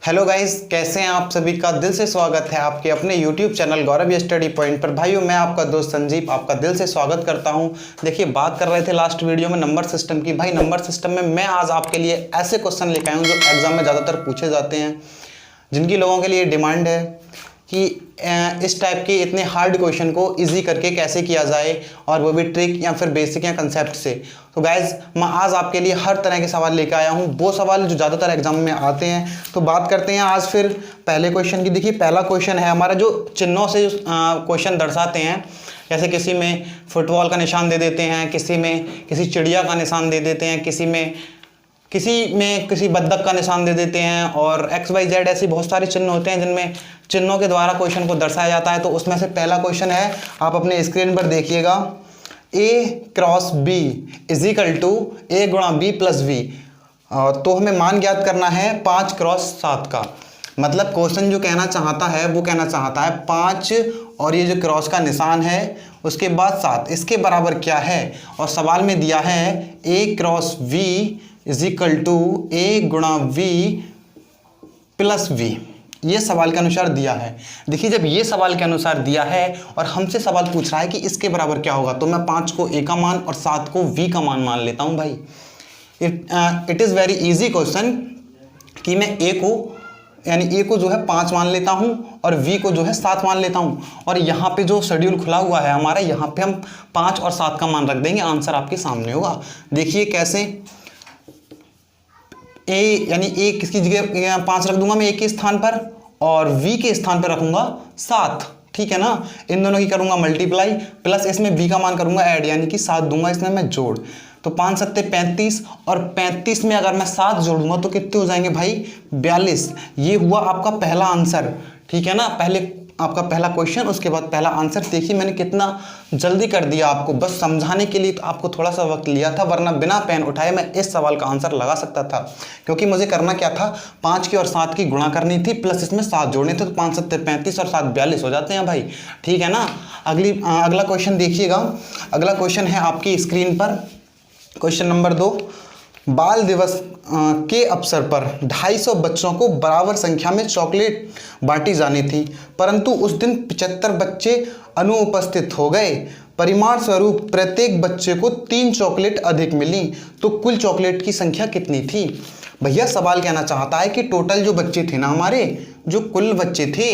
Hello guys, कैसे हैं आप सभी का दिल से स्वागत है आपके अपने YouTube चैनल गौरव स्टडी पॉइंट पर। भाइयों, मैं आपका दोस्त संजीव आपका दिल से स्वागत करता हूं। देखिए, बात कर रहे थे लास्ट वीडियो में नंबर सिस्टम की। भाई, नंबर सिस्टम में मैं आज आपके लिए ऐसे क्वेश्चन लेकर आया हूं जो एग्जाम में ज़्यादातर पूछे जाते हैं, जिनकी लोगों के लिए डिमांड है कि इस टाइप के इतने हार्ड क्वेश्चन को इजी करके कैसे किया जाए, और वो भी ट्रिक या फिर बेसिक या कंसेप्ट से। तो गाइज, मैं आज आपके लिए हर तरह के सवाल लेकर आया हूँ, वो सवाल जो ज़्यादातर एग्जाम में आते हैं। तो बात करते हैं आज फिर पहले क्वेश्चन की। देखिए, पहला क्वेश्चन है हमारा जो चिन्हों से क्वेश्चन दर्शाते हैं। जैसे किसी में फुटबॉल का निशान दे देते हैं, किसी में किसी चिड़िया का निशान दे देते हैं, किसी में किसी बत्तख का निशान दे देते हैं, और XYZ ऐसी बहुत सारे चिन्ह होते हैं जिनमें चिन्हों के द्वारा क्वेश्चन को दर्शाया जाता है। तो उसमें से पहला क्वेश्चन है, आप अपने स्क्रीन पर देखिएगा, A cross B equal to A गुणा B प्लस V। तो हमें मान ज्ञात करना है 5 क्रॉस 7 का। मतलब क्वेश्चन जो कहना चाहता है वो कहना चाहता है 5 और ये जो क्रॉस का निशान है उसके बाद 7, इसके बराबर क्या है। और सवाल में दिया है A cross V equal to A गुणा V प्लस V। ये सवाल के अनुसार दिया है। देखिए, जब ये सवाल के अनुसार दिया है और हमसे सवाल पूछ रहा है कि इसके बराबर क्या होगा, तो मैं 5 को A का मान और 7 को V का मान लेता हूँ। भाई, it is very easy question कि मैं A को जो है 5 मान लेता हूँ और V को जो है 7 मान लेता हूँ। और यहाँ पे जो शेड्यूल खुला हुआ है हमारा, यहाँ पे हम 5 और 7 का मान रख देंगे, आंसर आपके सामने होगा। देखिए कैसे, A किसकी जगह 5 रख दूंगा मैं A के स्थान पर, और V के स्थान पर रखूंगा 7। ठीक है ना। इन दोनों की करूंगा मल्टीप्लाई, प्लस इसमें V का मान करूंगा ऐड, यानी कि 7 दूंगा इसमें मैं जोड़। तो 5 सत्ते 35, और 35 में अगर मैं 7 जोड़ूंगा तो कितने हो जाएंगे भाई, 42। ये हुआ आपका पहला आंसर। ठीक है ना, पहले आपका पहला क्वेश्चन, उसके बाद पहला आंसर। देखिए मैंने कितना जल्दी कर दिया आपको, बस समझाने के लिए तो आपको थोड़ा सा वक्त लिया था, वरना बिना पेन उठाए मैं इस सवाल का आंसर लगा सकता था। क्योंकि मुझे करना क्या था, 5 की और 7 की गुणा करनी थी, प्लस इसमें 7 जोड़ने थे। तो 5 सत्ते 35 और 7 42 हो जाते हैं भाई। ठीक है ना। अगला क्वेश्चन देखिएगा। अगला क्वेश्चन है आपकी स्क्रीन पर, क्वेश्चन नंबर 2। बाल दिवस के अवसर पर 250 बच्चों को बराबर संख्या में चॉकलेट बांटी जानी थी, परंतु उस दिन 75 बच्चे अनुपस्थित हो गए। परिमाण स्वरूप प्रत्येक बच्चे को 3 चॉकलेट अधिक मिली, तो कुल चॉकलेट की संख्या कितनी थी। भैया, सवाल कहना चाहता है कि टोटल जो बच्चे थे ना हमारे, जो कुल बच्चे थे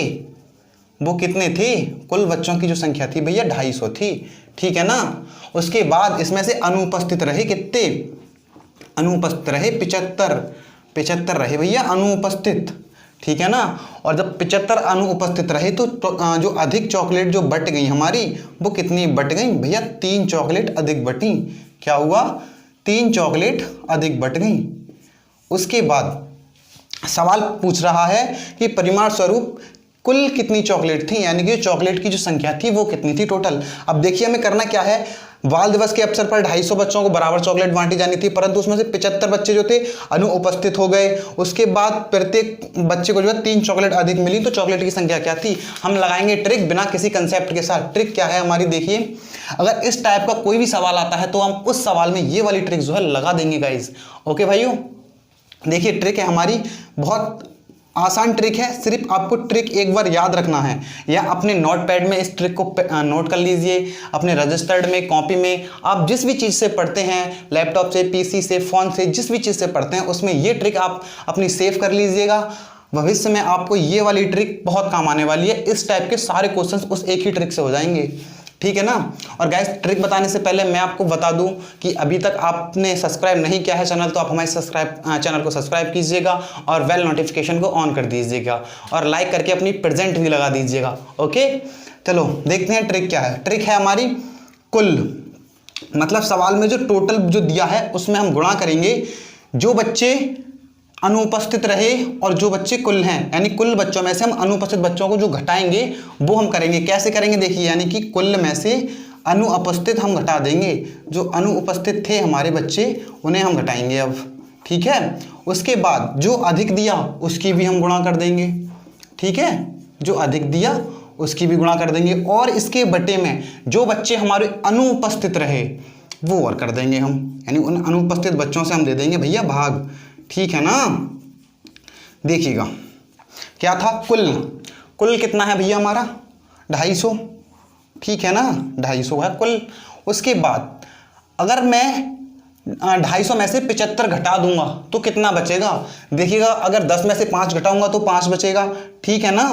वो कितने थे। कुल बच्चों की जो संख्या थी भैया 250 थी। ठीक है ना। उसके बाद इसमें से अनुपस्थित रहे कितने, अनुपस्थित रहे 75 रहे भैया अनुपस्थित। ठीक है ना। और जब 75 अनुपस्थित रहे तो जो अधिक चॉकलेट जो बट गई हमारी, वो कितनी बट गई भैया, 3 चॉकलेट अधिक बटी। क्या हुआ, 3 चॉकलेट अधिक बट गई। उसके बाद सवाल पूछ रहा है कि परिमाण स्वरूप कुल कितनी चॉकलेट थी, यानी कि चॉकलेट की जो संख्या थी वो कितनी थी टोटल। अब देखिए हमें करना क्या है, बाल दिवस के अवसर पर 250 बच्चों को बराबर चॉकलेट बांटी जानी थी, परंतु उसमें से 75 बच्चे जो थे अनुपस्थित हो गए। उसके बाद प्रत्येक बच्चे को जो है 3 चॉकलेट अधिक मिली, तो चॉकलेट की संख्या क्या थी। हम लगाएंगे ट्रिक बिना किसी कंसेप्ट के साथ। ट्रिक क्या है हमारी, देखिए, अगर इस टाइप का कोई भी सवाल आता है तो हम उस सवाल में ये वाली ट्रिक जो है लगा देंगे गाइज। ओके भाइयों, देखिए ट्रिक है हमारी, बहुत आसान ट्रिक है। सिर्फ आपको ट्रिक एक बार याद रखना है, या अपने नोटपैड में इस ट्रिक को नोट कर लीजिए, अपने रजिस्टर्ड में, कॉपी में, आप जिस भी चीज़ से पढ़ते हैं, लैपटॉप से, पीसी से, फ़ोन से, जिस भी चीज़ से पढ़ते हैं, उसमें ये ट्रिक आप अपनी सेव कर लीजिएगा। भविष्य में आपको ये वाली ट्रिक बहुत काम आने वाली है। इस टाइप के सारे क्वेश्चन उस एक ही ट्रिक से हो जाएंगे। ठीक है ना। और गाइस, ट्रिक बताने से पहले मैं आपको बता दूं कि अभी तक आपने सब्सक्राइब नहीं किया है चैनल, तो आप हमारे चैनल को सब्सक्राइब कीजिएगा और बेल नोटिफिकेशन को ऑन कर दीजिएगा, और लाइक करके अपनी प्रेजेंट भी लगा दीजिएगा। ओके, चलो देखते हैं ट्रिक क्या है। ट्रिक है हमारी कुल, मतलब सवाल में जो टोटल जो दिया है उसमें हम गुणा करेंगे जो बच्चे अनुपस्थित रहे और जो बच्चे कुल हैं, यानी कुल बच्चों में से हम अनुपस्थित बच्चों को जो घटाएंगे वो हम करेंगे। कैसे करेंगे, देखिए, यानी कि कुल में से अनुपस्थित हम घटा देंगे, जो अनुपस्थित थे हमारे बच्चे उन्हें हम घटाएंगे अब। ठीक है। उसके बाद जो अधिक दिया उसकी भी हम गुणा कर देंगे। ठीक है, जो अधिक दिया उसकी भी गुणा कर देंगे, और इसके बटे में जो बच्चे हमारे अनुपस्थित रहे वो और कर देंगे हम, यानी उन अनुपस्थित बच्चों से हम दे देंगे भैया भाग। ठीक है ना। देखिएगा, क्या था, कुल, कुल कितना है भैया हमारा 250, ठीक है ना, 250 है कुल। उसके बाद अगर मैं 250 में से 75 घटा दूंगा तो कितना बचेगा, देखिएगा अगर 10 में से 5 घटाऊंगा तो 5 बचेगा, ठीक है ना।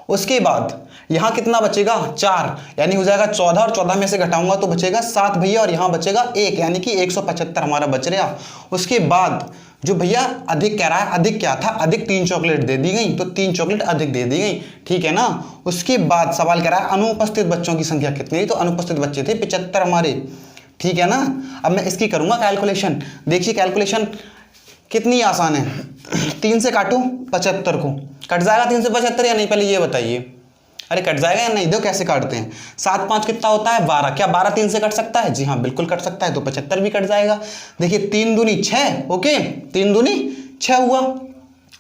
उसके बाद यहाँ कितना बचेगा 4, यानी हो जाएगा 14, और 14 में से घटाऊंगा तो बचेगा 7 भैया, और यहाँ बचेगा 1, यानी कि 175 हमारा बच रहा। उसके बाद जो भैया अधिक कह रहा है, अधिक क्या था, अधिक 3 चॉकलेट दे दी गई, तो 3 चॉकलेट अधिक दे दी गई, ठीक है ना। उसके बाद सवाल कह रहा है अनुपस्थित बच्चों की संख्या कितनी थी, तो अनुपस्थित बच्चे थे 75 हमारे, ठीक है ना। अब मैं इसकी करूंगा कैलकुलेशन। देखिए कैलकुलेशन कितनी आसान है, 3 से काटो 75 को, कट जाएगा 3 से 75 या नहीं, पहले ये बताइए। अरे कट जाएगा या नहीं, दो कैसे काटते हैं, 7 5 कितना होता है 12, क्या 12 3 से कट सकता है, जी हाँ बिल्कुल कट सकता है, तो 75 भी कट जाएगा। देखिए 3 दूनी 6, ओके 3 दूनी 6 हुआ।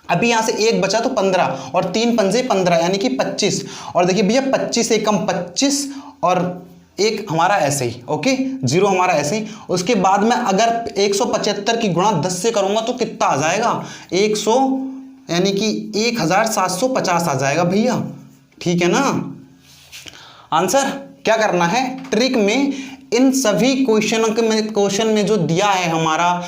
अभी यहाँ से 1 बचा तो 15, और 3 पंजे 15 यानी कि 25, और देखिए भैया 25 से कम 25, और 1 हमारा ऐसे ही, ओके 0 हमारा ऐसे ही। उसके बाद में अगर 175 की गुणा 10 से करूंगा तो कितना आ जाएगा 100, यानी कि 1750 आ जाएगा भैया, ठीक है ना। आंसर क्या करना है, ट्रिक में इन सभी क्वेश्चन में जो दिया है हमारा,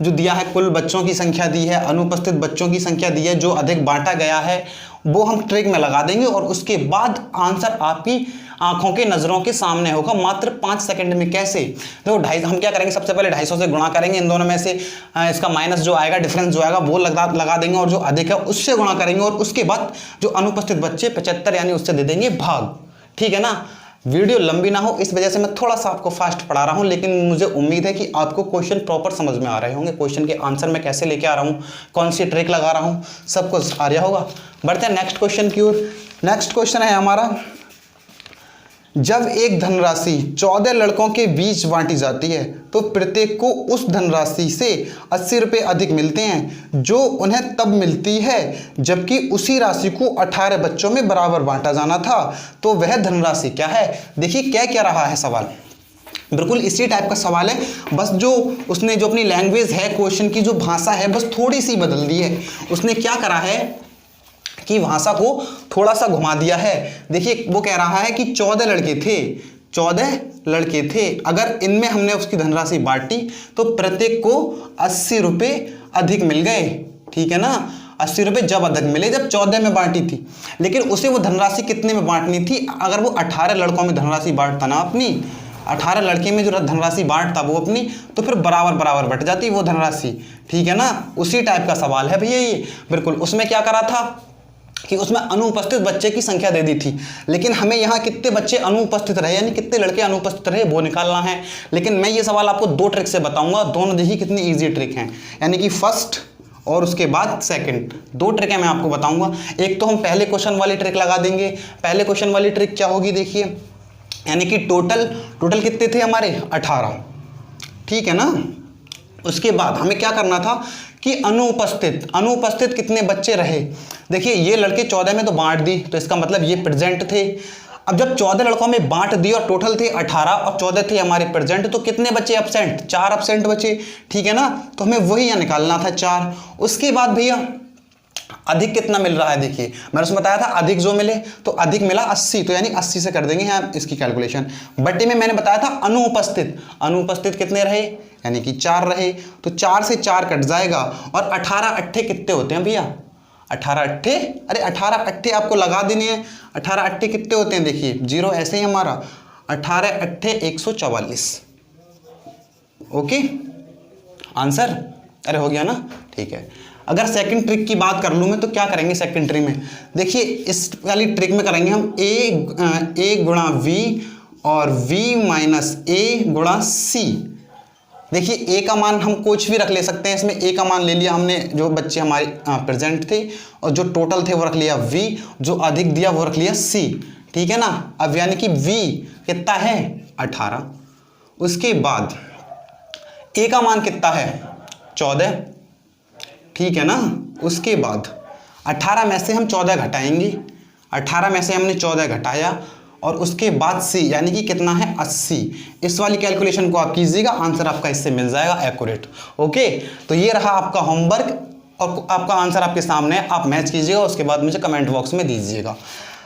जो दिया है कुल बच्चों की संख्या दी है, अनुपस्थित बच्चों की संख्या दी है, जो अधिक बांटा गया है वो हम ट्रिक में लगा देंगे, और उसके बाद आंसर आपकी आंखों के नजरों के सामने होगा मात्र 5 सेकंड में। कैसे, देखो 250 हम क्या करेंगे, सबसे पहले 250 से गुणा करेंगे, इन दोनों में से इसका माइनस जो आएगा, डिफरेंस जो आएगा वो लगा देंगे, और जो अधिक है उससे गुणा करेंगे, और उसके बाद जो अनुपस्थित बच्चे 75 यानी उससे दे देंगे भाग, ठीक है ना। वीडियो लंबी ना हो इस वजह से मैं थोड़ा सा आपको फास्ट पढ़ा रहा हूं, लेकिन मुझे उम्मीद है कि आपको क्वेश्चन प्रॉपर समझ में आ रहे होंगे, क्वेश्चन के आंसर मैं कैसे लेके आ रहा हूं, कौन सी ट्रिक लगा रहा हूं, सब कुछ आ रहा होगा। बढ़ते हैं नेक्स्ट क्वेश्चन की ओर। नेक्स्ट क्वेश्चन है हमारा, जब एक धनराशि 14 लड़कों के बीच बांटी जाती है तो प्रत्येक को उस धनराशि से 80 रुपये अधिक मिलते हैं, जो उन्हें तब मिलती है जबकि उसी राशि को 18 बच्चों में बराबर बांटा जाना था, तो वह धनराशि क्या है। देखिए क्या क्या रहा है सवाल, बिल्कुल इसी टाइप का सवाल है, बस जो उसने जो अपनी लैंग्वेज है, क्वेश्चन की जो भाषा है बस थोड़ी सी बदल दी है। उसने क्या करा है कि भाषा को थोड़ा सा घुमा दिया है। देखिए वो कह रहा है कि 14 लड़के थे, 14 लड़के थे, अगर इनमें हमने उसकी धनराशि बांटी तो प्रत्येक को 80 रुपये अधिक मिल गए, ठीक है ना। 80 रुपये जब अधिक मिले, जब 14 में बांटी थी, लेकिन उसे वो धनराशि कितने में बांटनी थी, अगर वो 18 लड़कों में धनराशि बांटता ना अपनी, 18 लड़के में जो धनराशि बांटता वो अपनी, तो फिर बराबर बराबर बट जाती वो धनराशि, ठीक है ना। उसी टाइप का सवाल है भैया ये, बिल्कुल। उसमें क्या करा था कि उसमें अनुपस्थित बच्चे की संख्या दे दी थी, लेकिन हमें यहाँ कितने बच्चे अनुपस्थित रहे, यानी कितने लड़के अनुपस्थित रहे वो निकालना है। लेकिन मैं ये सवाल आपको 2 ट्रिक से बताऊंगा, दोनों देखिए कितनी इजी ट्रिक हैं, यानी कि फर्स्ट और उसके बाद सेकंड, 2 ट्रिकें मैं आपको बताऊंगा। एक तो हम पहले क्वेश्चन वाली ट्रिक लगा देंगे। पहले क्वेश्चन वाली ट्रिक क्या होगी देखिए, यानी कि टोटल कितने थे हमारे 18, ठीक है ना। उसके बाद हमें क्या करना था कि अनुपस्थित कितने बच्चे रहे। देखिए ये लड़के 14 में तो बांट दी, तो इसका मतलब ये प्रेजेंट थे। अब जब 14 लड़कों में बांट दी और टोटल थे 18 और 14 थे हमारे प्रेजेंट, तो कितने बच्चे एब्सेंट, 4 एब्सेंट बचे, ठीक है ना। तो हमें वही यहाँ निकालना था 4। उसके बाद भैया अधिक कितना मिल रहा है, देखिए मैंने उसमें बताया था अधिक जो मिले, तो अधिक मिला 80, तो यानी 80 से कर देंगे यहाँ इसकी कैलकुलेशन। बट्टे में मैंने बताया था अनुपस्थित कितने रहे, यानी कि 4 रहे, तो 4 से 4 कट जाएगा, और 18 अट्ठे कितने होते हैं भैया, 18 अट्ठे, अरे 18 अट्ठे आपको लगा देने हैं। 18 अट्ठे कितने होते हैं, देखिए 0 ऐसे ही हमारा, 18 अट्ठे 144, ओके आंसर। अरे हो गया ना, ठीक है। अगर सेकंड ट्रिक की बात कर लूँ मैं, तो क्या करेंगे सेकंड ट्रिक में, देखिए इस वाली ट्रिक में करेंगे हम a गुणा v और v माइनस a गुणा c। देखिए a का मान हम कुछ भी रख ले सकते हैं, इसमें a का मान ले लिया हमने, जो बच्चे हमारे प्रेजेंट थे, और जो टोटल थे वो रख लिया v, जो अधिक दिया वो रख लिया c, ठीक है ना। अब यानी कि v कितना है 18। उसके बाद a का मान कितना है 14, ठीक है ना। उसके बाद 18 में से हम 14 घटाएंगे, 18 में से हमने 14 घटाया, और उसके बाद c यानी कि कितना है 80। इस वाली कैलकुलेशन को आप कीजिएगा, आंसर आपका इससे मिल जाएगा एक्यूरेट, ओके। तो ये रहा आपका होमवर्क, और आपका आंसर आपके सामने है, आप मैच कीजिएगा, उसके बाद मुझे कमेंट बॉक्स में दीजिएगा।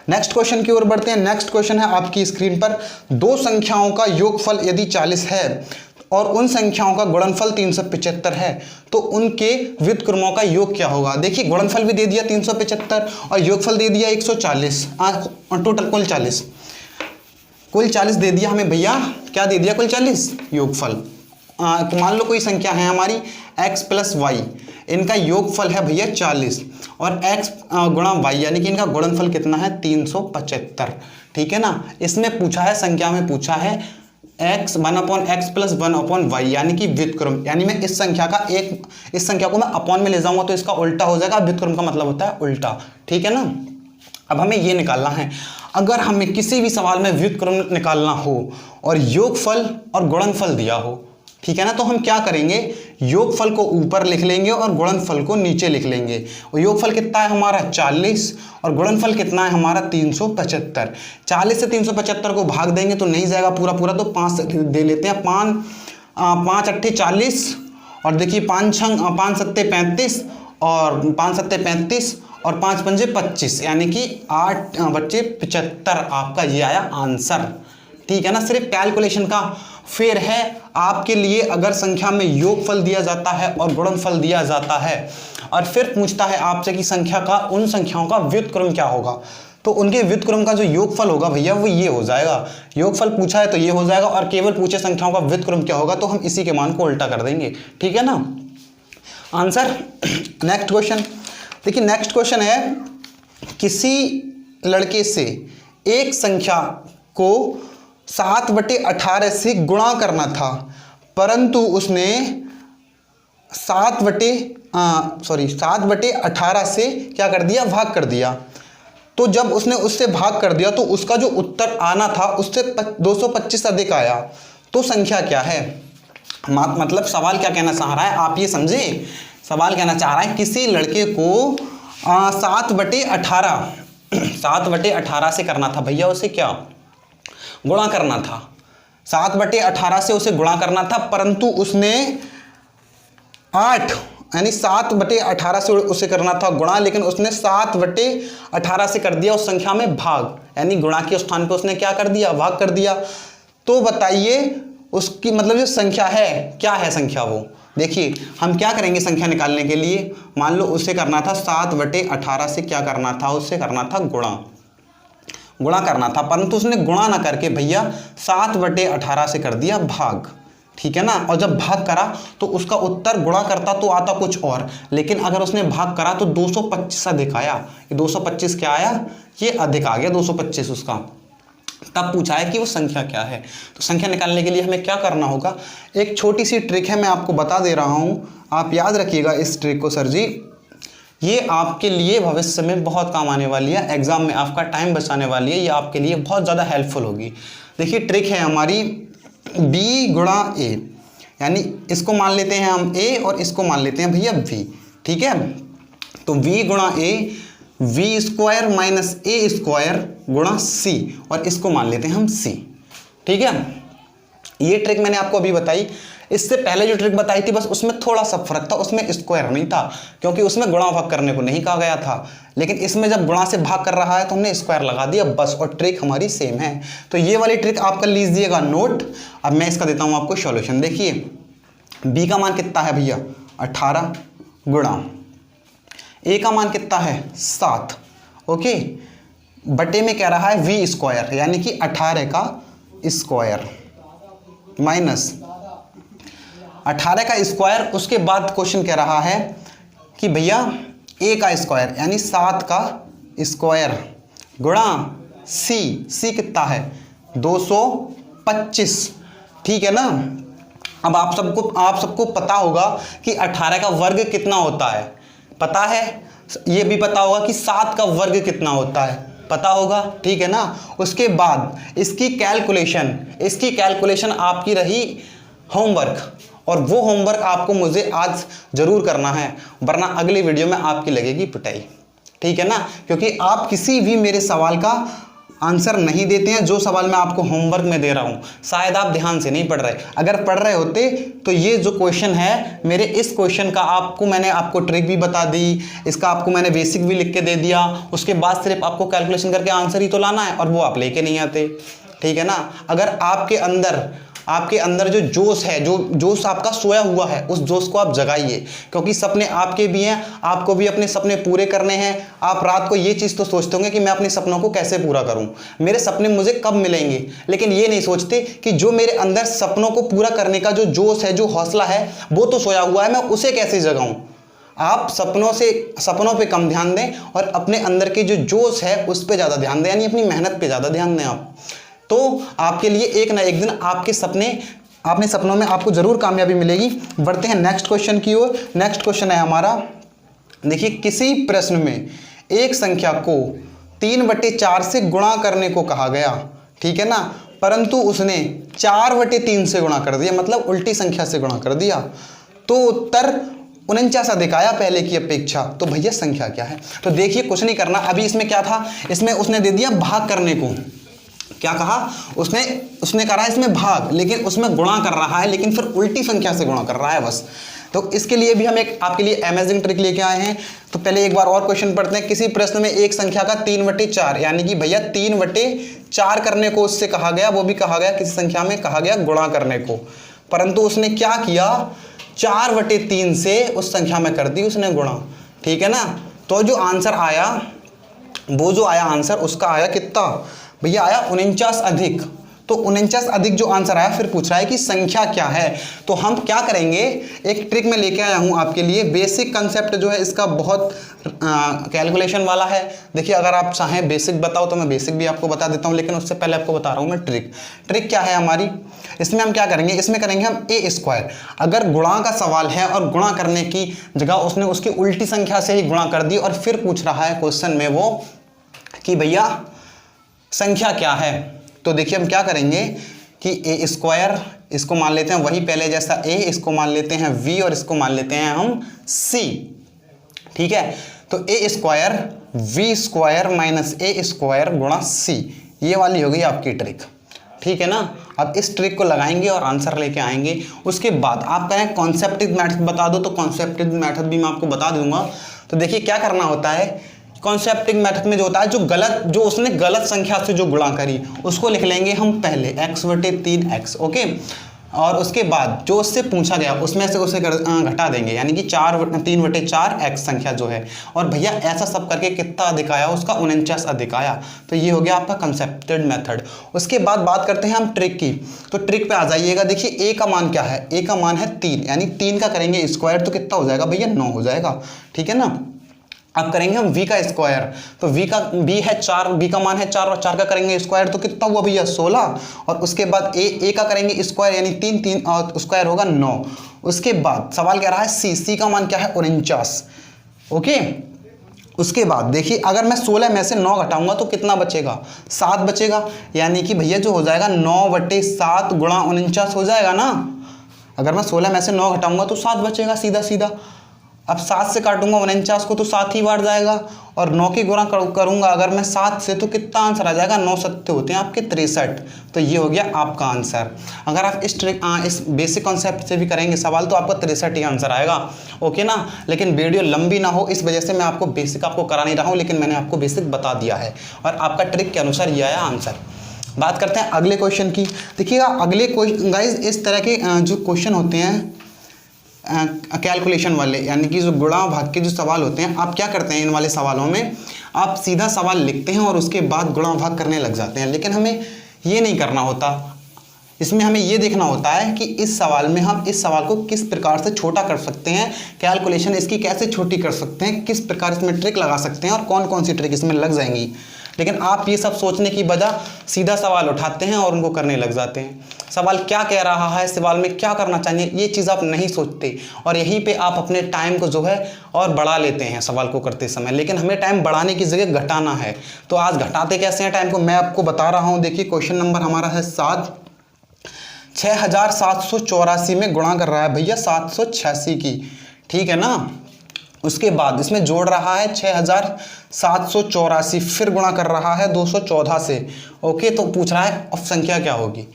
नेक्स्ट क्वेश्चन की ओर बढ़ते हैं। नेक्स्ट क्वेश्चन है आपकी स्क्रीन पर, दो संख्याओं का योगफल यदि 40 है और उन संख्याओं का गुणनफल 375 है तो उनके व्युत्क्रमों का योग क्या होगा। देखिए गुणनफल भी दे दिया 375 और योगफल दे दिया 140, टोटल कुल 40 दे दिया हमें भैया। क्या दे दिया? कुल 40 योगफल। मान लो कोई संख्या है हमारी x + y, इनका योगफल है भैया 40 और x गुणा y यानी कि इनका गुणनफल कितना है? 375। ठीक है ना। इसमें पूछा है, संख्या में पूछा है x 1/x + 1/y यानी कि व्युत्क्रम, यानी मैं इस संख्या को मैं अपॉन में ले जाऊंगा तो इसका उल्टा हो जाएगा। व्युत्क्रम का मतलब होता है उल्टा। ठीक है ना। अब हमें ये निकालना है, अगर हमें किसी भी सवाल में व्युत्क्रम निकालना हो और योगफल और गुणनफल दिया हो, ठीक है ना, तो हम क्या करेंगे, योगफल को ऊपर लिख लेंगे और गुणनफल को नीचे लिख लेंगे। और योगफल कितना है हमारा? 40 और गुणनफल कितना है हमारा? 375। 40 से 375 को भाग देंगे तो नहीं जाएगा पूरा पूरा, तो 5 दे लेते हैं। 5 8 40 और देखिए 5 7 35 और 5 7 35 और 5 5 25 यानी कि 8 बच्चे 75 आपका ये आया आंसर। ठीक है ना। सिर्फ कैलकुलेशन का फेर है आपके लिए। अगर संख्या में योगफल दिया जाता है और गुणनफल दिया जाता है और फिर पूछता है आपसे कि संख्या का, उन संख्याओं का व्युत्क्रम क्या होगा, तो उनके व्युत्क्रम का जो योगफल होगा भैया वो ये हो जाएगा। योगफल पूछा है तो ये हो जाएगा और केवल पूछे संख्याओं का व्युत्क्रम क्या होगा तो हम इसी के मान को उल्टा कर देंगे। ठीक है ना। आंसर। नेक्स्ट क्वेश्चन देखिए, नेक्स्ट क्वेश्चन है, किसी लड़के से एक संख्या को 7/18 से गुणा करना था परंतु उसने 7/18 से क्या कर दिया? भाग कर दिया। तो जब उसने उससे भाग कर दिया तो उसका जो उत्तर आना था उससे 225 अधिक आया, तो संख्या क्या है? मतलब सवाल क्या कहना चाह रहा है आप ये समझे। सवाल कहना चाह रहा है किसी लड़के को 7/18 से करना था भैया, उसे क्या गुणा करना था। 7/18 से उसे गुणा करना था परंतु उसने 8 यानी 7/18 से उसे करना था गुणा, लेकिन उसने 7/18 से कर दिया उस संख्या में भाग, यानी गुणा के स्थान पे उसने क्या कर दिया? भाग कर दिया। तो बताइए उसकी मतलब जो संख्या है क्या है? संख्या वो देखिए हम क्या करेंगे संख्या निकालने के लिए, मान लो उसे करना था 7/18 से क्या करना था? उससे करना था गुणा करना था, परंतु उसने गुणा ना करके भैया 7/18 से कर दिया भाग। ठीक है ना। और जब भाग करा तो उसका उत्तर गुणा करता तो आता कुछ और, लेकिन अगर उसने भाग करा तो 225 अधिक आया। 225 क्या आया? ये अधिक आ गया 225 उसका। तब पूछा है कि वो संख्या क्या है। तो संख्या निकालने के लिए हमें क्या करना होगा, एक छोटी सी ट्रिक है, मैं आपको बता दे रहा हूँ, आप याद रखिएगा इस ट्रिक को। सर जी ये आपके लिए भविष्य में बहुत काम आने वाली है, एग्जाम में आपका टाइम बचाने वाली है, ये आपके लिए बहुत ज़्यादा हेल्पफुल होगी। देखिए ट्रिक है हमारी b × a, यानी इसको मान लेते हैं हम a और इसको मान लेते हैं भैया v। ठीक है। तो v × a v² - a² × c और इसको मान लेते हैं हम c। ठीक है। ये ट्रिक मैंने आपको अभी बताई। इससे पहले जो ट्रिक बताई थी बस उसमें थोड़ा सा फर्क था, उसमें स्क्वायर नहीं था क्योंकि उसमें गुणा भाग करने को नहीं कहा गया था, लेकिन इसमें जब गुणा से भाग कर रहा है तो हमने स्क्वायर लगा दिया बस, और ट्रिक हमारी सेम है। तो ये वाली ट्रिक आप कर लीजिएगा नोट। अब मैं इसका देता हूँ आपको सॉल्यूशन। देखिए b का मान कितना है भैया? 18 गुणा a का मान कितना है? 7। ओके। बटे में कह रहा है v² यानी कि 18 का स्क्वायर माइनस 18 का स्क्वायर। उसके बाद क्वेश्चन कह रहा है कि भैया a का स्क्वायर यानी 7 का स्क्वायर गुणा c कितना है? 225। ठीक है ना। अब आप सबको पता होगा कि 18 का वर्ग कितना होता है, पता है। ये भी पता होगा कि 7 का वर्ग कितना होता है, पता होगा। ठीक है ना। उसके बाद इसकी कैलकुलेशन आपकी रही होमवर्क, और वो होमवर्क आपको मुझे आज ज़रूर करना है, वरना अगली वीडियो में आपकी लगेगी पिटाई। ठीक है ना। क्योंकि आप किसी भी मेरे सवाल का आंसर नहीं देते हैं जो सवाल मैं आपको होमवर्क में दे रहा हूँ। शायद आप ध्यान से नहीं पढ़ रहे, अगर पढ़ रहे होते तो ये जो क्वेश्चन है मेरे, इस क्वेश्चन का मैंने आपको ट्रिक भी बता दी, इसका आपको मैंने बेसिक भी लिख के दे दिया, उसके बाद सिर्फ आपको कैलकुलेशन करके आंसर ही तो लाना है, और वो आप लेके नहीं आते। ठीक है ना। अगर आपके अंदर जो जोश है, जो जोश आपका सोया हुआ है, उस जोश को आप जगाइए, क्योंकि सपने आपके भी हैं, आपको भी अपने सपने पूरे करने हैं। आप रात को ये चीज़ तो सोचते होंगे कि मैं अपने सपनों को कैसे पूरा करूं, मेरे सपने मुझे कब मिलेंगे, लेकिन ये नहीं सोचते कि जो मेरे अंदर सपनों को पूरा करने का जो जोश है, जो हौसला है, वो तो सोया हुआ है, मैं उसे कैसे जगाऊं। आप सपनों पे कम ध्यान दें और अपने अंदर के जो जोश है उस पर ज़्यादा ध्यान दें, यानी अपनी मेहनत पे ज़्यादा ध्यान दें आप, तो आपके लिए एक ना एक दिन आपके सपनों में आपको जरूर कामयाबी मिलेगी। बढ़ते हैं नेक्स्ट क्वेश्चन की ओर। नेक्स्ट क्वेश्चन है हमारा, देखिए, किसी प्रश्न में एक संख्या को 3/4 से गुणा करने को कहा गया, ठीक है ना, परंतु उसने 4/3 से गुणा कर दिया, मतलब उल्टी संख्या से गुणा कर दिया, तो उत्तर 49 अधिक आया पहले की अपेक्षा। तो भैया संख्या क्या है? तो देखिए, कुछ नहीं करना, अभी इसमें क्या था, इसमें उसने दे दिया भाग करने को। क्या कहा उसने करा है इसमें भाग, लेकिन उसमें गुणा कर रहा है, लेकिन फिर उल्टी संख्या से गुणा कर रहा है बस। तो इसके लिए भी हम एक आपके लिए अमेजिंग ट्रिक लेके आए हैं। तो पहले एक बार और क्वेश्चन पढ़ते हैं। किसी प्रश्न में एक संख्या का 3/4, यानी कि भैया 3/4 करने को उससे कहा गया, वो भी कहा गया किसी संख्या में कहा गया गुणा करने को, परंतु उसने क्या किया, 4/3 से उस संख्या में कर दी उसने गुणा। ठीक है ना। तो जो आंसर आया, वो जो आया आंसर, उसका आया कितना भैया, आया 49 अधिक। तो 49 अधिक जो आंसर आया, फिर पूछ रहा है कि संख्या क्या है। तो हम क्या करेंगे, एक ट्रिक में लेके आया हूं आपके लिए। बेसिक कंसेप्ट जो है इसका बहुत कैलकुलेशन वाला है। देखिए, अगर आप चाहें बेसिक बताओ तो मैं बेसिक भी आपको बता देता हूं, लेकिन उससे पहले आपको बता रहा हूं मैं ट्रिक क्या है हमारी। इसमें हम क्या करेंगे, इसमें करेंगे हम a²। अगर गुणा का सवाल है और गुणा करने की जगह उसने उसकी उल्टी संख्या से ही गुणा कर दी, और फिर पूछ रहा है क्वेश्चन में वो कि भैया संख्या क्या है, तो देखिए हम क्या करेंगे कि a², इसको मान लेते हैं वही पहले जैसा a, इसको मान लेते हैं v, और इसको मान लेते हैं हम c। ठीक है। तो a² v² माइनस a² गुणा c, ये वाली हो गई आपकी ट्रिक। ठीक है ना। अब इस ट्रिक को लगाएंगे और आंसर लेके आएंगे। उसके बाद आप कहें कॉन्सेप्टिव मेथड बता दो, तो कॉन्सेप्टिव मेथड भी मैं आपको बता दूंगा। तो देखिए क्या करना होता है, कॉन्सेप्टिव मेथड में जो होता है, जो उसने गलत संख्या से जो गुणा करी उसको लिख लेंगे हम पहले x/3x। ओके। और उसके बाद जो उससे पूछा गया उसमें से उसे घटा देंगे, यानी कि 3/4x संख्या जो है। और भैया ऐसा सब करके कितना अधिक आया, उसका 49 अधिक आया। तो ये हो गया आपका कंसेप्टेड मेथड। उसके बाद बात करते हैं हम ट्रिक की। तो ट्रिक पे आ जाइएगा। देखिए a का मान क्या है, a का मान है 3, यानी 3 का करेंगे स्क्वायर तो कितना हो जाएगा भैया, 9 हो जाएगा। ठीक है ना। अब करेंगे हम v का स्क्वायर, तो v है 4, v का मान है 4, और 4 का करेंगे स्क्वायर तो कितना हुआ भैया 16। और उसके बाद a का करेंगे स्क्वायर, यानी 3 और स्क्वायर होगा 9। उसके बाद सवाल कह रहा है c का मान क्या है 49। ओके। उसके बाद देखिए, अगर मैं 16 में से 9 घटाऊंगा तो कितना बचेगा, 7 बचेगा, यानी कि भैया जो हो जाएगा 9/7 गुणा 49 हो जाएगा ना। अगर मैं 16 में से 9 घटाऊंगा तो 7 बचेगा सीधा सीधा। अब 7 से काटूंगा 49 को तो 7 ही बार जाएगा, और 9 की गुणा करूंगा अगर मैं 7 से तो कितना आंसर आ जाएगा, 9 सत्ते होते हैं आपके 63। तो ये हो गया आपका आंसर। अगर आप इस बेसिक कॉन्सेप्ट से भी करेंगे सवाल तो आपका 63 ही आंसर आएगा। ओके ना। लेकिन वीडियो लंबी ना हो इस वजह से मैं आपको बेसिक करा नहीं रहा हूँ, लेकिन मैंने आपको बेसिक बता दिया है, और आपका ट्रिक के अनुसार ये आया आंसर। बात करते हैं अगले क्वेश्चन की। देखिएगा अगले क्वेश्चन गाइज, इस तरह के जो क्वेश्चन होते हैं कैलकुलेशन वाले, यानी कि जो गुणा भाग के जो सवाल होते हैं, आप क्या करते हैं इन वाले सवालों में, आप सीधा सवाल लिखते हैं और उसके बाद गुणा भाग करने लग जाते हैं। लेकिन हमें ये नहीं करना होता, इसमें हमें ये देखना होता है कि इस सवाल में हम इस सवाल को किस प्रकार से छोटा कर सकते हैं, कैलकुलेशन इसकी कैसे छोटी कर सकते हैं, किस प्रकार इसमें ट्रिक लगा सकते हैं और कौन कौन सी ट्रिक इसमें लग जाएंगी। लेकिन आप ये सब सोचने की बजाय सीधा सवाल उठाते हैं और उनको करने लग जाते हैं। सवाल क्या कह रहा है, सवाल में क्या करना चाहिए, ये चीज़ आप नहीं सोचते, और यहीं पे आप अपने टाइम को जो है और बढ़ा लेते हैं सवाल को करते समय। लेकिन हमें टाइम बढ़ाने की जगह घटाना है। तो आज घटाते कैसे हैं टाइम को, मैं आपको बता रहा हूँ। देखिए क्वेश्चन नंबर हमारा है 7, 6784 में गुणा कर रहा है भैया 786 की। ठीक है ना। उसके बाद इसमें जोड़ रहा है 6784, फिर गुणा कर रहा है 214 से। ओके, तो पूछ रहा है अब संख्या क्या होगी।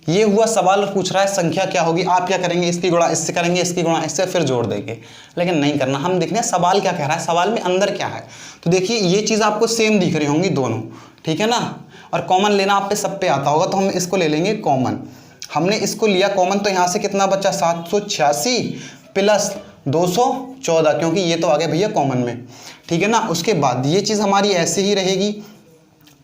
ये हुआ सवाल, पूछ रहा है संख्या क्या होगी। आप क्या करेंगे, इसकी गुणा इससे करेंगे, इसकी गुणा इससे, फिर जोड़ देंगे, लेकिन नहीं करना। हम देखते हैं सवाल क्या कह रहा है, सवाल में अंदर क्या है। तो देखिए ये चीज़ आपको सेम दिख रही होंगी दोनों, ठीक है ना। और कॉमन लेना आप पे सब पे आता होगा, तो हम इसको ले लेंगे कॉमन। हमने इसको लिया कॉमन, तो यहाँ से कितना बचा 786 प्लस 214, क्योंकि ये तो आ गया भैया कॉमन में, ठीक है ना। उसके बाद ये चीज़ हमारी ऐसे ही रहेगी।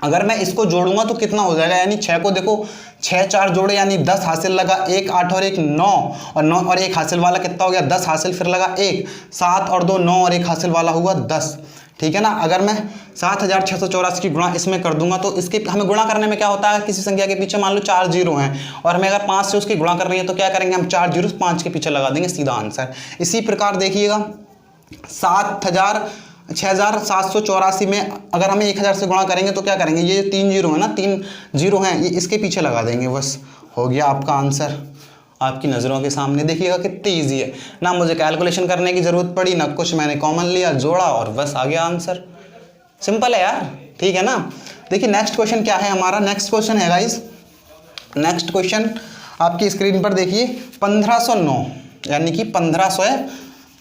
अगर मैं इसको जोड़ूंगा तो कितना हो जाएगा, यानी 6 को देखो 6 4 जोड़े यानी 10 हासिल लगा, 1 8 और 1 9, और 9 और 1 हासिल वाला कितना हो गया 10 हासिल, फिर लगा 1 7 और 2 9 और 1 हासिल वाला हुआ 10, ठीक है ना। अगर मैं 7684 की गुणा इसमें कर दूंगा तो इसके हमें गुणा करने में क्या होता है, किसी संख्या के पीछे मान लो 4 जीरो हैं और हमें अगर 5 से उसकी गुणा करनी है तो क्या करेंगे, हम 4 जीरो 5 के पीछे लगा देंगे, सीधा आंसर। इसी प्रकार देखिएगा 6784 में अगर हमें 1000 से गुणा करेंगे तो क्या करेंगे, ये 3 जीरो है ना, 3 जीरो हैं, ये इसके पीछे लगा देंगे, बस हो गया आपका आंसर आपकी नज़रों के सामने। देखिएगा कितनी ईजी है ना, मुझे कैलकुलेशन करने की ज़रूरत पड़ी ना कुछ, मैंने कॉमन लिया जोड़ा और बस आ गया आंसर। सिंपल है यार, ठीक है ना। देखिए नेक्स्ट क्वेश्चन क्या है हमारा, नेक्स्ट क्वेश्चन है गाइस, नेक्स्ट क्वेश्चन आपकी स्क्रीन पर देखिए 1509, यानी कि 1500 है,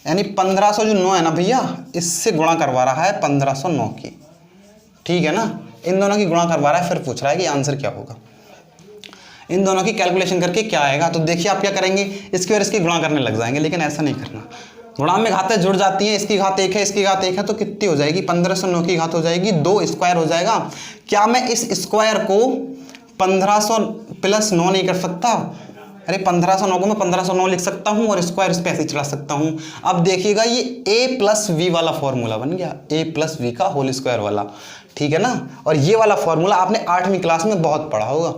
यानी 1500 जो 9 है ना भैया, इससे गुणा करवा रहा है 1509 की, ठीक है ना। इन दोनों की गुणा करवा रहा है, फिर पूछ रहा है कि आंसर क्या होगा, इन दोनों की कैलकुलेशन करके क्या आएगा। तो देखिए आप क्या करेंगे, इसकी और इसकी गुणा करने लग जाएंगे, लेकिन ऐसा नहीं करना। गुणा में घातें जुड़ जाती हैं, इसकी घात 1 है, इसकी घात 1 है, तो कितनी हो जाएगी 1509 की घात हो जाएगी 2, स्क्वायर हो जाएगा। क्या मैं इस स्क्वायर को 1500 प्लस 9 नहीं कर सकता, अरे 1509 को मैं 1509 लिख सकता हूँ और स्क्वायर इस पे ऐसे चला सकता हूँ। अब देखिएगा ये a प्लस वी वाला फॉर्मूला बन गया, a प्लस वी का होल स्क्वायर वाला, ठीक है ना। और ये वाला फॉर्मूला आपने 8वीं क्लास में बहुत पढ़ा होगा,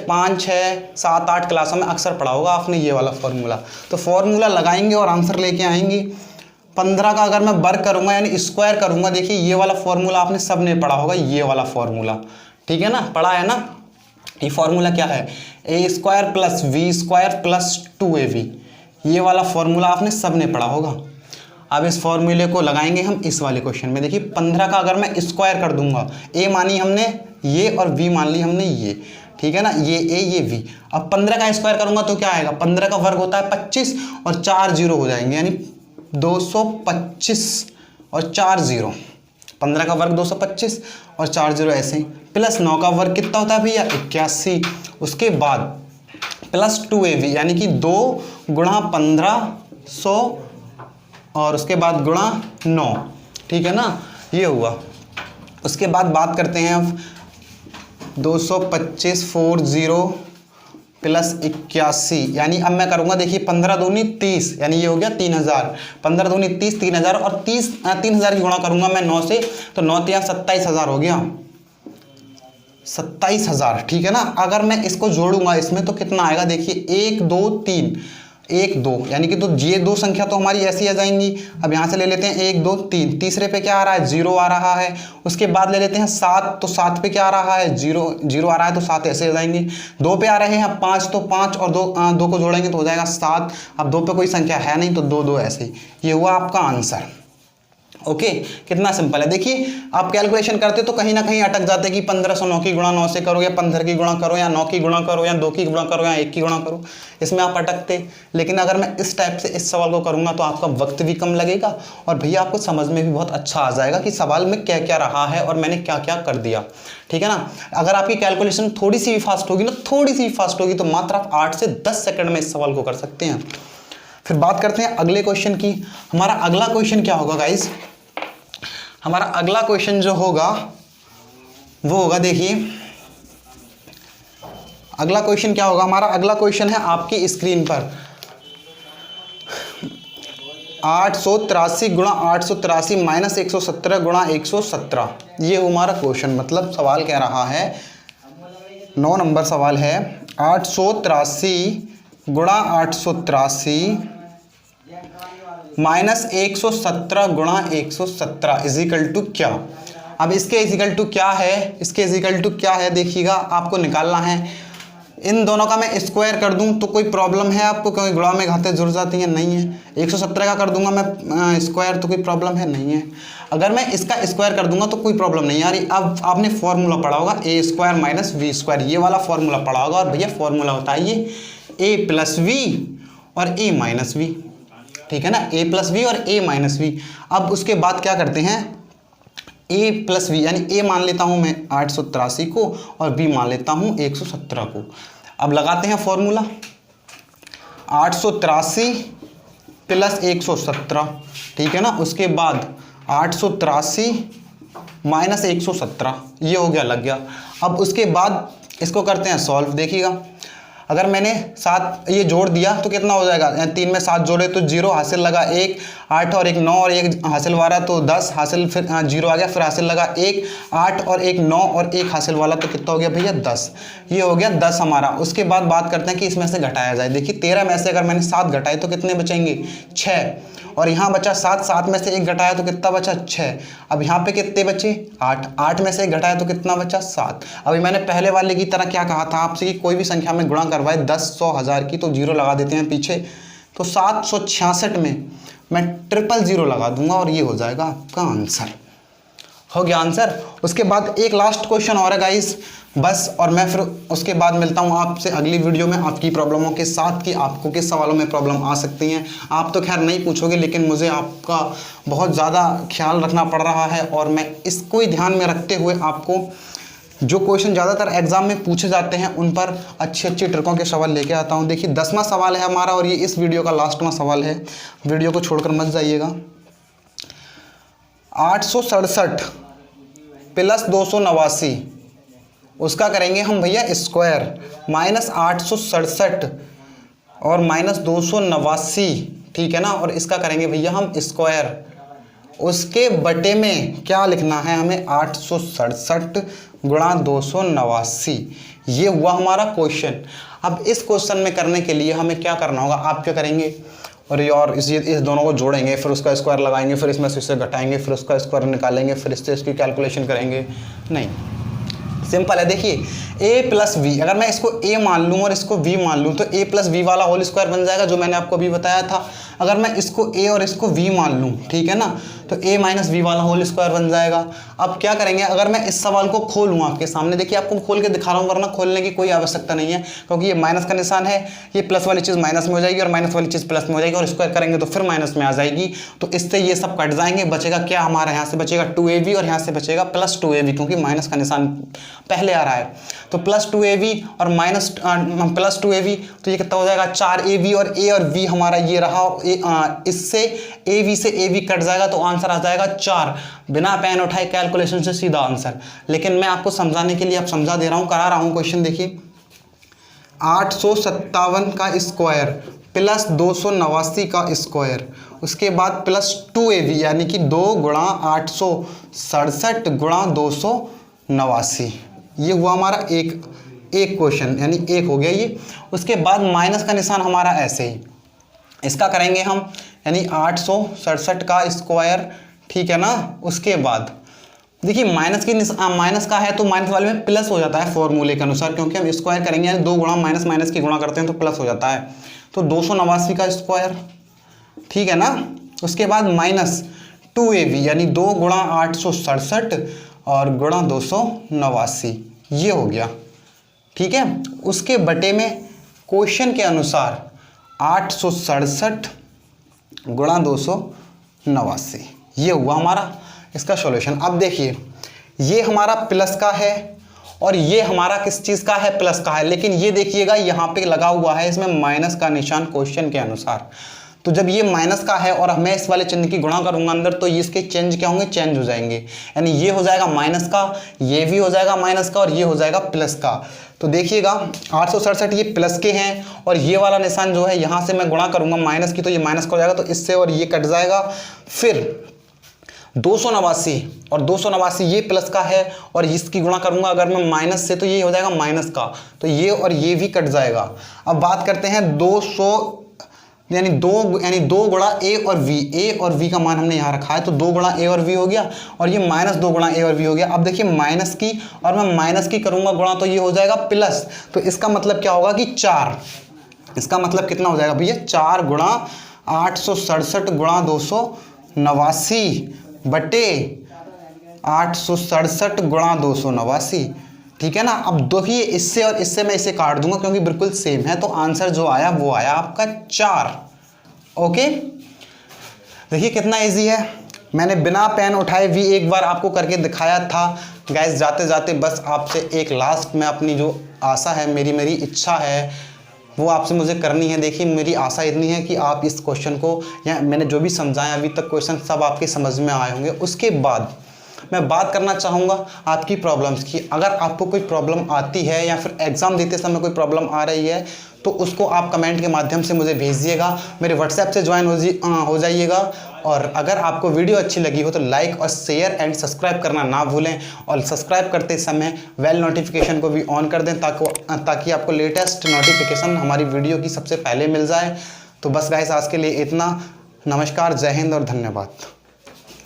5 6 7 8 क्लासों में अक्सर पढ़ा होगा आपने ये वाला फॉर्मूला। तो फॉर्मूला लगाएंगे और आंसर लेके आएंगे। 15 का अगर मैं वर्ग करूँगा यानी स्क्वायर करूँगा, देखिए ये वाला फॉर्मूला आपने सब ने पढ़ा होगा, ये वाला फॉर्मूला, ठीक है ना, पढ़ा है ना। ये फॉर्मूला क्या है, a square plus b square plus 2ab, ये वाला फॉर्मूला आपने सब ने पढ़ा होगा। अब इस फॉर्मूले को लगाएंगे हम इस वाले क्वेश्चन में। देखिए 15 का अगर मैं स्क्वायर कर दूंगा, ए मानी हमने ये और वी मान ली हमने ये, ठीक है ना, ये ए ये वी। अब 15 का स्क्वायर करूंगा तो क्या आएगा, 15 का वर्ग होता है 25 और 4 जीरो हो जाएंगे, यानी 225 और 4 जीरो, 15 का वर्ग 225 और 4 जीरो ऐसे ही, प्लस 9 का वर्ग कितना होता है भैया 81, उसके बाद प्लस 2ab यानी कि 2 गुणा 1500 और उसके बाद गुणा 9, ठीक है ना, ये हुआ। उसके बाद बात करते हैं अब 225 40 प्लस 81, यानी अब मैं करूँगा देखिए 15 दूनी 30, यानी ये हो गया 3000, 15 दूनी 30 3000 और 3000 की गुणा करूँगा मैं 9 से, तो 9 3 27000 हो गया, 27000, ठीक है ना। अगर मैं इसको जोड़ूंगा इसमें तो कितना आएगा, देखिए 1 2 3 1 2, यानी कि तो ये दो संख्या तो हमारी ऐसी आ जाएंगी। अब यहाँ से ले लेते हैं 1 2 3, तीसरे पे क्या आ रहा है 0 आ रहा है। उसके बाद ले लेते हैं 7, तो 7 पे क्या आ रहा है 0 0 आ रहा है, तो 7 ऐसे आ जाएंगे। 2 पे आ रहे हैं 5, तो 5 और 2 को जोड़ेंगे तो हो जाएगा 7। अब 2 पे कोई संख्या है नहीं तो 2 2 ऐसे ही, ये हुआ आपका आंसर। ओके, कितना सिंपल है। देखिए आप कैलकुलेशन करते तो कहीं ना कहीं अटक जाते कि 1509 की गुणा 9 से करो या 15 की गुणा करो या 9 की गुणा करो या 2 की गुणा करो या 1 की गुणा करो, इसमें आप अटकते। लेकिन अगर मैं इस टाइप से इस सवाल को करूंगा तो आपका वक्त भी कम लगेगा और भैया आपको समझ में भी बहुत अच्छा आ जाएगा कि सवाल में क्या क्या रहा है और मैंने क्या क्या कर दिया, ठीक है ना। अगर आपकी कैलकुलेशन थोड़ी सी भी फास्ट होगी ना, थोड़ी सी भी फास्ट होगी, तो मात्र आप 8 से 10 सेकंड में इस सवाल को कर सकते हैं। फिर बात करते हैं अगले क्वेश्चन की। हमारा अगला क्वेश्चन क्या होगा गाइज, हमारा अगला क्वेश्चन जो होगा वो होगा, देखिए अगला क्वेश्चन क्या होगा, हमारा अगला क्वेश्चन है आपकी स्क्रीन पर 883 गुणा 883 माइनस 117 गुणा 117। ये हमारा क्वेश्चन, मतलब सवाल कह रहा है 9 नंबर सवाल है 883 गुणा 883 माइनस 117 गुणा 117 इजिकल टू क्या। अब इसके इजिकल टू क्या है, इसके इजिकल टू क्या है देखिएगा, आपको निकालना है। इन दोनों का मैं स्क्वायर कर दूं तो कोई प्रॉब्लम है आपको, क्योंकि गुणा में घातें जुड़ जाती हैं? नहीं है। 117 का कर दूंगा मैं स्क्वायर तो कोई प्रॉब्लम है? नहीं है। अगर मैं इसका स्क्वायर कर दूंगा तो कोई प्रॉब्लम नहीं यार। अब आपने फॉर्मूला पढ़ा होगा ए स्क्वायर माइनस वी स्क्वायर, ये वाला फॉर्मूला पढ़ा होगा। और भैया फॉर्मूला होता है ये ए प्लस वी और ए माइनस वी, ठीक है ना, ए प्लस वी और ए माइनस वी। अब उसके बाद क्या करते हैं, ए प्लस वी यानी ए मान लेता हूं मैं 883 को और बी मान लेता हूं 117 को। अब लगाते हैं फॉर्मूला, 883 प्लस 117, ठीक है ना। उसके बाद 883 माइनस 117, ये हो गया, लग गया। अब उसके बाद इसको करते हैं सॉल्व। देखिएगा अगर मैंने 7 ये जोड़ दिया तो कितना हो जाएगा, 3 में 7 जोड़े तो 0 हासिल लगा 1, 8 और 1 9 और 1 हासिल वाला तो 10 हासिल, फिर 0 आ गया, फिर हासिल लगा 1, 8 और 1 9 और 1 हासिल वाला तो कितना हो गया भैया 10। ये हो गया 10 हमारा। उसके बाद बात करते हैं कि इसमें से घटाया जाए। देखिए 13 में से अगर मैंने 7 घटाए तो कितने बचेंगे 6, और यहाँ बचा 7, 7 में से 1 घटाया तो कितना बचा 6। अब यहाँ पे कितने बचे 8, 8 में से 1 घटाया तो कितना बचा 7। अभी मैंने पहले वाले की तरह क्या कहा था आपसे कि कोई भी संख्या में गुणा करवाए 10, 100, 1000 की तो 0 लगा देते हैं पीछे। तो 766 में मैं 000 लगा दूंगा और ये हो जाएगा आपका आंसर। हो गया आंसर। उसके बाद एक लास्ट क्वेश्चन और है गाइस बस, और मैं फिर उसके बाद मिलता हूँ आपसे अगली वीडियो में आपकी प्रॉब्लमों के साथ कि आपको किस सवालों में प्रॉब्लम आ सकती हैं। आप तो खैर नहीं पूछोगे, लेकिन मुझे आपका बहुत ज़्यादा ख्याल रखना पड़ रहा है और मैं इसको ही ध्यान में रखते हुए आपको जो क्वेश्चन ज़्यादातर एग्जाम में पूछे जाते हैं उन पर अच्छी अच्छी ट्रिकों के सवाल लेके आता हूँ। देखिए 10वां सवाल है हमारा और ये इस वीडियो का लास्टवां सवाल है, वीडियो को छोड़कर मत जाइएगा। 867 प्लस 289 उसका करेंगे हम भैया स्क्वायर, माइनस 867 और माइनस 289, ठीक है ना, और इसका करेंगे भैया हम स्क्वायर। उसके बटे में क्या लिखना है हमें 867 गुणा 289, ये हुआ हमारा क्वेश्चन। अब इस क्वेश्चन में करने के लिए हमें क्या करना होगा, आप क्या करेंगे, और इस दोनों को जोड़ेंगे, फिर उसका स्क्वायर लगाएंगे, फिर इसमें से इससे घटाएंगे, फिर उसका स्क्वायर निकालेंगे, फिर इससे इसकी कैलकुलेशन करेंगे। नहीं, सिंपल है। देखिए a प्लस वी, अगर मैं इसको a मान लूँ और इसको v मान लूँ तो a प्लस वी वाला होल स्क्वायर बन जाएगा, जो मैंने आपको अभी बताया था। अगर मैं इसको a और इसको v मान लूँ, ठीक है ना, तो a माइनस वी वाला होल स्क्वायर बन जाएगा। अब क्या करेंगे, अगर मैं इस सवाल को खोलूँ आपके सामने, देखिए आपको खोल के दिखा रहा हूँ, वरना खोलने की कोई आवश्यकता नहीं है, क्योंकि ये माइनस का निशान है, ये प्लस वाली चीज़ माइनस में हो जाएगी और माइनस वाली चीज़ प्लस में हो जाएगी, और स्क्वायर करेंगे तो फिर माइनस में आ जाएगी। तो इससे ये सब कट जाएंगे, बचेगा क्या हमारा, यहाँ से बचेगा 2ab और यहाँ से बचेगा प्लस 2ab, क्योंकि माइनस का निशान पहले आ रहा है। तो प्लस 2ab और माइनस प्लस 2ab, तो ये कितना हो जाएगा 4ab, और a और v हमारा ये रहा, इससे ab से ab कट जाएगा तो आंसर आ जाएगा 4। बिना पेन उठाए कैलकुलेशन से सीधा आंसर। लेकिन मैं आपको समझाने के लिए अब समझा दे रहा हूँ, करा रहा हूँ क्वेश्चन। देखिए 857 का स्क्वायर प्लस 289 का स्क्वायर, उसके बाद प्लस 2ab यानी कि 2 गुणा 867 गुणा 289, ये हुआ हमारा एक क्वेश्चन, यानी एक हो गया ये। उसके बाद माइनस का निशान हमारा ऐसे ही, इसका करेंगे हम, यानी 867 का स्क्वायर, ठीक है ना। उसके बाद देखिए माइनस का है तो माइनस वाले में प्लस हो जाता है फॉर्मूले के अनुसार, क्योंकि हम स्क्वायर करेंगे यानी 2 गुणा माइनस माइनस की गुणा करते हैं तो प्लस हो जाता है। तो 289 का स्क्वायर, ठीक है ना। उसके बाद माइनस 2ab यानी 2 गुणा 867 और गुणा 289, ये हो गया, ठीक है। उसके बटे में क्वेश्चन के अनुसार 867 गुणा 289, ये हुआ हमारा इसका सॉल्यूशन। अब देखिए ये हमारा प्लस का है और ये हमारा किस चीज़ का है, प्लस का है, लेकिन ये देखिएगा यहाँ पे लगा हुआ है इसमें माइनस का निशान क्वेश्चन के अनुसार। तो जब ये माइनस का है और मैं इस वाले चिन्ह की गुणा करूंगा अंदर, तो इसके चेंज क्या होंगे, चेंज हो जाएंगे, यानी ये हो जाएगा माइनस का, ये भी हो जाएगा माइनस का और ये हो जाएगा प्लस का। तो देखिएगा 867 ये प्लस के हैं और ये वाला निशान जो है यहाँ से मैं गुणा करूंगा माइनस की, तो ये माइनस का हो जाएगा, तो इससे और ये कट जाएगा। फिर 289 और 289 ये प्लस का है और इसकी गुणा करूंगा अगर मैं माइनस से, तो ये हो जाएगा माइनस का, तो ये और ये भी कट जाएगा। अब बात करते हैं यानी दो गुणा ए और वी का मान हमने यहाँ रखा है, तो 2 गुणा ए और वी हो गया, और ये -2 गुणा ए और वी हो गया। अब देखिए माइनस की और मैं माइनस की करूँगा गुणा, तो ये हो जाएगा प्लस, तो इसका मतलब क्या होगा कि 4, इसका मतलब कितना हो जाएगा भैया 4 गुणा 867 गुणा 289 बटे 867 गुणा 289, ठीक है ना। अब देखिए इससे और इससे मैं इसे काट दूंगा क्योंकि बिल्कुल सेम है, तो आंसर जो आया वो आया आपका 4। ओके, देखिए कितना इजी है, मैंने बिना पेन उठाए भी एक बार आपको करके दिखाया था। गाइस जाते जाते बस आपसे एक लास्ट में अपनी जो आशा है, मेरी इच्छा है वो आपसे मुझे करनी है। देखिए मेरी आशा इतनी है कि आप इस क्वेश्चन को, या मैंने जो भी समझाया अभी तक क्वेश्चन सब आपके समझ में आए होंगे। उसके बाद मैं बात करना चाहूँगा आपकी प्रॉब्लम्स की। अगर आपको कोई प्रॉब्लम आती है या फिर एग्ज़ाम देते समय कोई प्रॉब्लम आ रही है, तो उसको आप कमेंट के माध्यम से मुझे भेजिएगा, मेरे व्हाट्सएप से ज्वाइन हो जाइएगा। और अगर आपको वीडियो अच्छी लगी हो तो लाइक और शेयर एंड सब्सक्राइब करना ना भूलें, और सब्सक्राइब करते समय बेल नोटिफिकेशन को भी ऑन कर दें ताकि आपको लेटेस्ट नोटिफिकेशन हमारी वीडियो की सबसे पहले मिल जाए। तो बस गाइस आज के लिए इतना। नमस्कार, जय हिंद और धन्यवाद।